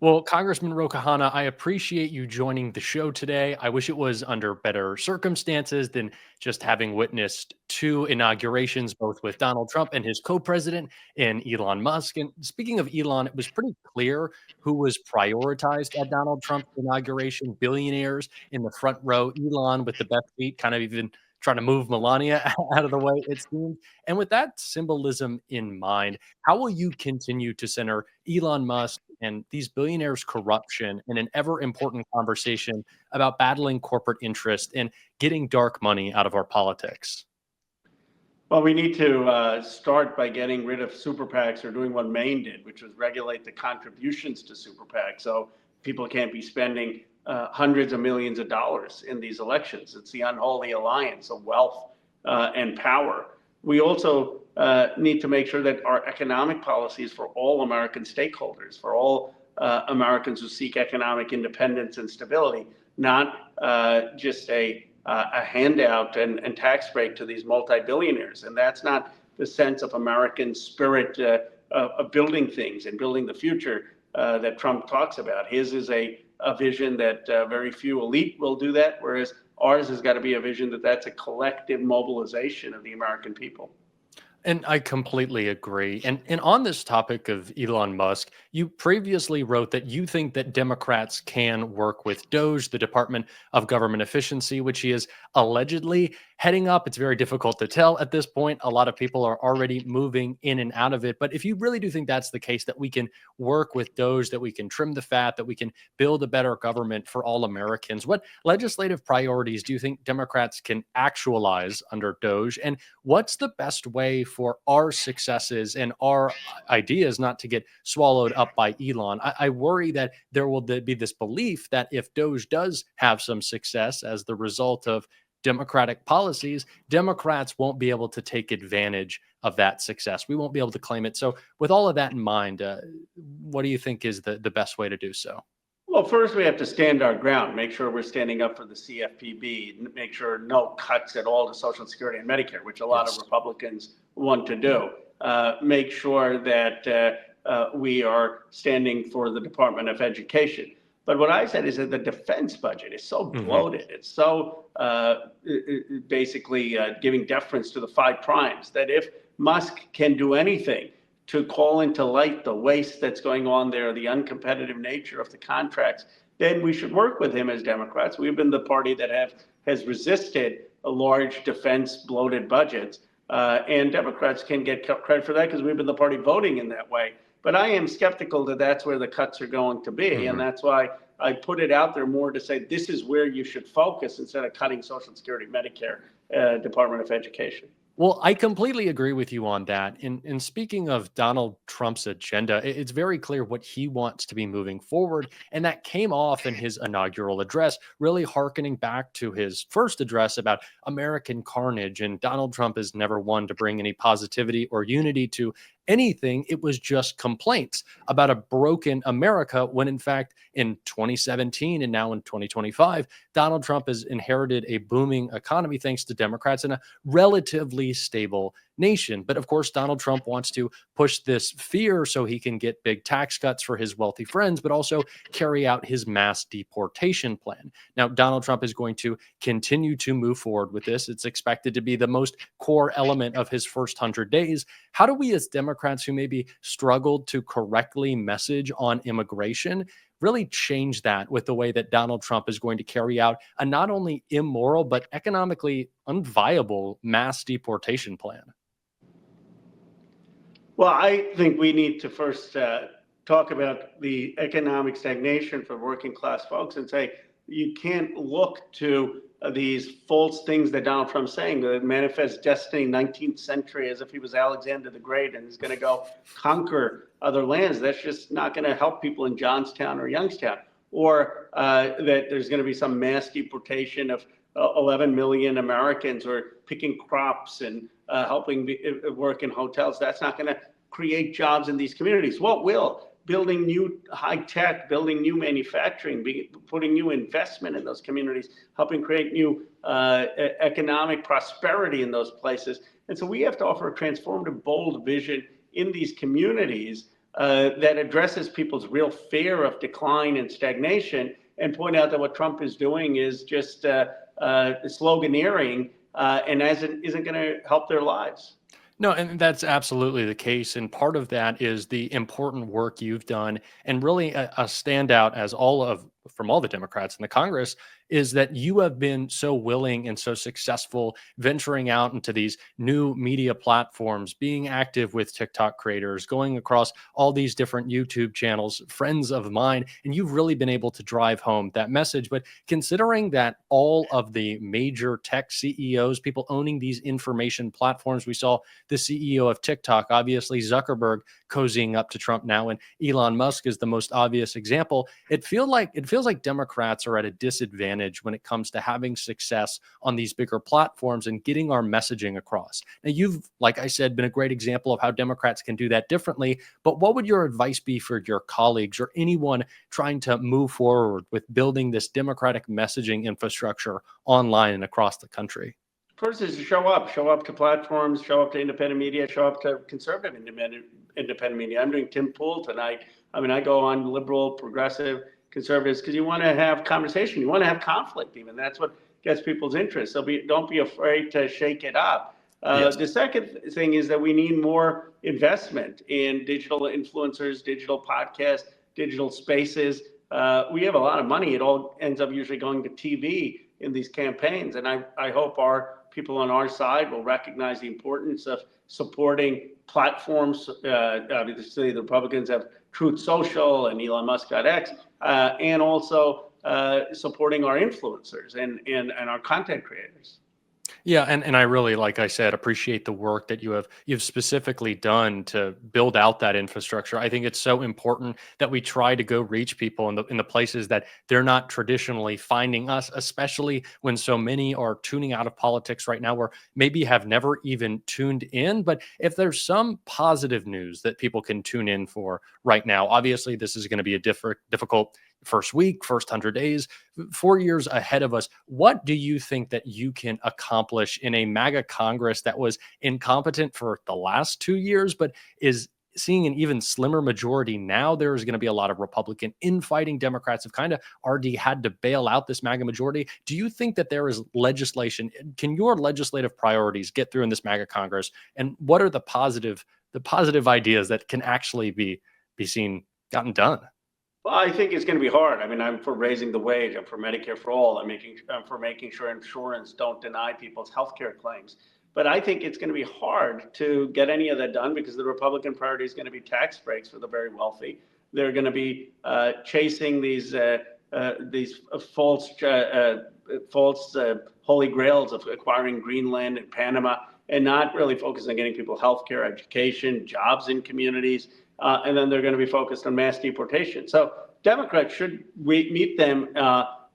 Well, Congressman Ro Khanna, I appreciate you joining the show today. I wish it was under better circumstances than just having witnessed two inaugurations, both with Donald Trump and his co-president and Elon Musk. And speaking of Elon, it was pretty clear who was prioritized at Donald Trump's inauguration. Billionaires in the front row, Elon with the best seat, kind of even trying to move Melania out of the way, it seemed. And with that symbolism in mind, how will you continue to center Elon Musk and these billionaires' corruption in an ever important conversation about battling corporate interest and getting dark money out of our politics? Well, we need to start by getting rid of super PACs or doing what Maine did, which was regulate the contributions to super PACs so people can't be spending hundreds of millions of dollars in these elections. It's the unholy alliance of wealth and power. We also need to make sure that our economic policies for all American stakeholders, for all Americans who seek economic independence and stability, not just a handout and tax break to these multi-billionaires. And that's not the sense of American spirit of building things and building the future that Trump talks about. His is a vision that very few elite will do that, whereas ours has got to be a vision that that's a collective mobilization of the American people. And I completely agree. And on this topic of Elon Musk, you previously wrote that you think that Democrats can work with DOGE, the Department of Government Efficiency, which he is allegedly heading up. It's very difficult to tell at this point. A lot of people are already moving in and out of it. But if you really do think that's the case, that we can work with DOGE, that we can trim the fat, that we can build a better government for all Americans, what legislative priorities do you think Democrats can actualize under DOGE? And what's the best way for our successes and our ideas not to get swallowed up by Elon? I worry that there will be this belief that if DOGE does have some success as the result of Democratic policies, Democrats won't be able to take advantage of that success. We won't be able to claim it. So, with all of that in mind, what do you think is the best way to do so? Well, first we have to stand our ground, make sure we're standing up for the CFPB, make sure no cuts at all to Social Security and Medicare, which a lot of Yes. Republicans want to do. Make sure that we are standing for the Department of Education. But what I said is that the defense budget is so Hmm. bloated. It's so basically giving deference to the five primes that if Musk can do anything to call into light the waste that's going on there, the uncompetitive nature of the contracts, then we should work with him as Democrats. We've been the party that has resisted a large defense bloated budgets. And Democrats can get credit for that because we've been the party voting in that way. But I am skeptical that that's where the cuts are going to be. And Hmm. that's why I put it out there more to say this is where you should focus instead of cutting Social Security, Medicare, Department of Education. Well, I completely agree with you on that. And speaking of Donald Trump's agenda, it's very clear what he wants to be moving forward. And that came off in his inaugural address, really hearkening back to his first address about American carnage. And Donald Trump is never one to bring any positivity or unity to anything. It was just complaints about a broken America, when in fact, in 2017 and now in 2025, Donald Trump has inherited a booming economy thanks to Democrats and a relatively stable nation. But of course, Donald Trump wants to push this fear so he can get big tax cuts for his wealthy friends, but also carry out his mass deportation plan. Now, Donald Trump is going to continue to move forward with this. It's expected to be the most core element of his first 100 days. How do we, as Democrats who maybe struggled to correctly message on immigration, really change that with the way that Donald Trump is going to carry out a not only immoral, but economically unviable mass deportation plan? Well, I think we need to first talk about the economic stagnation for working class folks and say you can't look to these false things that Donald Trump's saying, the manifest destiny 19th century, as if he was Alexander the Great and is going to go conquer other lands. That's just not going to help people in Johnstown or Youngstown. Or that there's going to be some mass deportation of 11 million Americans or picking crops and helping work in hotels. That's not going to create jobs in these communities. What will? Building new high tech, building new manufacturing, putting new investment in those communities, helping create new economic prosperity in those places. And so we have to offer a transformative, bold vision in these communities that addresses people's real fear of decline and stagnation, and point out that what Trump is doing is just sloganeering and isn't going to help their lives. No, and that's absolutely the case. And part of that is the important work you've done. And really a standout as from all the Democrats in the Congress is that you have been so willing and so successful venturing out into these new media platforms, being active with TikTok creators, going across all these different YouTube channels, friends of mine, and you've really been able to drive home that message. But considering that all of the major tech CEOs, people owning these information platforms, we saw the CEO of TikTok, obviously Zuckerberg, cozying up to Trump now, and Elon Musk is the most obvious example. It feels like Democrats are at a disadvantage when it comes to having success on these bigger platforms and getting our messaging across. Now, you've, like I said, been a great example of how Democrats can do that differently. But what would your advice be for your colleagues or anyone trying to move forward with building this democratic messaging infrastructure online and across the country? First is to show up to platforms, show up to independent media, show up to conservative independent media. I'm doing Tim Pool tonight. I mean, I go on liberal, progressive, conservatives, because you want to have conversation. You want to have conflict even. That's what gets people's interest. So don't be afraid to shake it up. Yes. The second thing is that we need more investment in digital influencers, digital podcasts, digital spaces. We have a lot of money. It all ends up usually going to TV in these campaigns. And I hope our people on our side will recognize the importance of supporting platforms. Obviously, the Republicans have Truth Social and Elon Musk.x, and also supporting our influencers and our content creators. Yeah, and I really, like I said, appreciate the work that you've specifically done to build out that infrastructure. I think it's so important that we try to go reach people in the places that they're not traditionally finding us, especially when so many are tuning out of politics right now, or maybe have never even tuned in. But if there's some positive news that people can tune in for right now, obviously this is going to be a difficult first week, first 100 days, 4 years ahead of us. What do you think that you can accomplish in a MAGA Congress that was incompetent for the last 2 years, but is seeing an even slimmer majority now? There's going to be a lot of Republican infighting. Democrats have kind of already had to bail out this MAGA majority. Do you think that there is legislation? Can your legislative priorities get through in this MAGA Congress? And what are the positive ideas that can actually be gotten done? Well, I think it's going to be hard. I mean, I'm for raising the wage. I'm for Medicare for all. I'm for making sure insurance don't deny people's health care claims. But I think it's going to be hard to get any of that done because the Republican priority is going to be tax breaks for the very wealthy. They're going to be chasing these false holy grails of acquiring Greenland and Panama, and not really focused on getting people health care, education, jobs in communities. And then they're going to be focused on mass deportation. So Democrats should meet them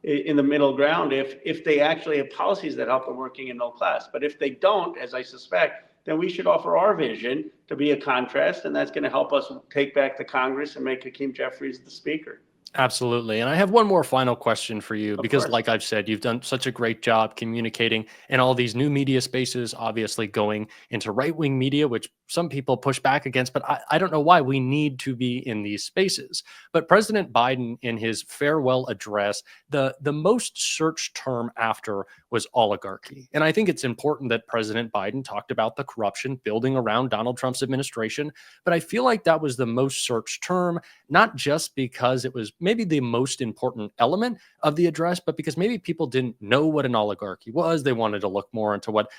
in the middle ground if they actually have policies that help the working and middle class. But if they don't, as I suspect, then we should offer our vision to be a contrast, and that's going to help us take back the Congress and make Hakeem Jeffries the speaker. Absolutely. And I have one more final question for you, because course. like I've said, you've done such a great job communicating in all these new media spaces, obviously going into right-wing media, which some people push back against, but I don't know why we need to be in these spaces. But President Biden, in his farewell address, the most searched term after was oligarchy. And I think it's important that President Biden talked about the corruption building around Donald Trump's administration. But I feel like that was the most searched term, not just because it was maybe the most important element of the address, but because maybe people didn't know what an oligarchy was. They wanted to look more into what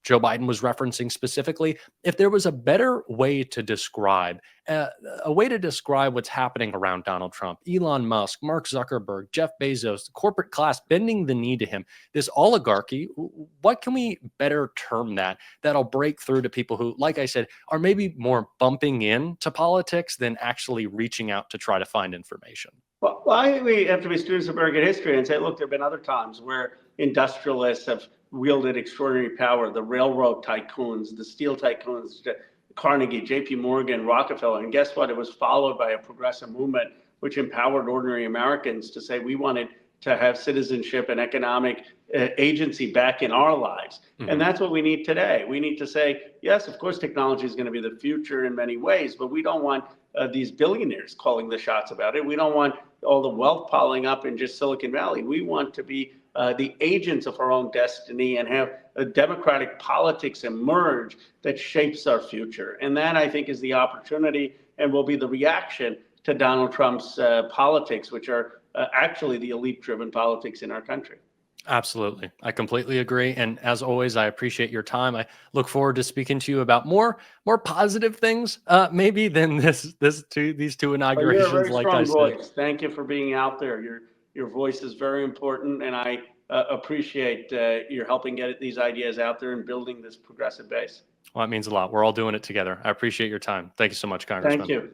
Joe Biden was referencing specifically. If there was a better way to describe, what's happening around Donald Trump, Elon Musk, Mark Zuckerberg, Jeff Bezos, the corporate class bending the knee to him, this oligarchy, what can we better term that'll break through to people who, like I said, are maybe more bumping into politics than actually reaching out to try to find information? Well, I think we have to be students of American history and say, look, there have been other times where industrialists have wielded extraordinary power, the railroad tycoons, the steel tycoons, Carnegie, JP Morgan, Rockefeller. And guess what? It was followed by a progressive movement which empowered ordinary Americans to say we wanted to have citizenship and economic agency back in our lives. Mm-hmm. And that's what we need today. We need to say, yes, of course, technology is going to be the future in many ways, but we don't want these billionaires calling the shots about it. We don't want all the wealth piling up in just Silicon Valley. We want to be the agents of our own destiny and have a democratic politics emerge that shapes our future. And that, I think, is the opportunity and will be the reaction to Donald Trump's politics, which are actually the elite-driven politics in our country. Absolutely. I completely agree. And as always, I appreciate your time. I look forward to speaking to you about more positive things, maybe than these two Well, you're a inaugurations, very like I strong said. voice. Thank you for being out there. Your voice is very important, and I appreciate your helping get these ideas out there and building this progressive base. Well, that means a lot. We're all doing it together. I appreciate your time. Thank you so much, Thank Congressman. you.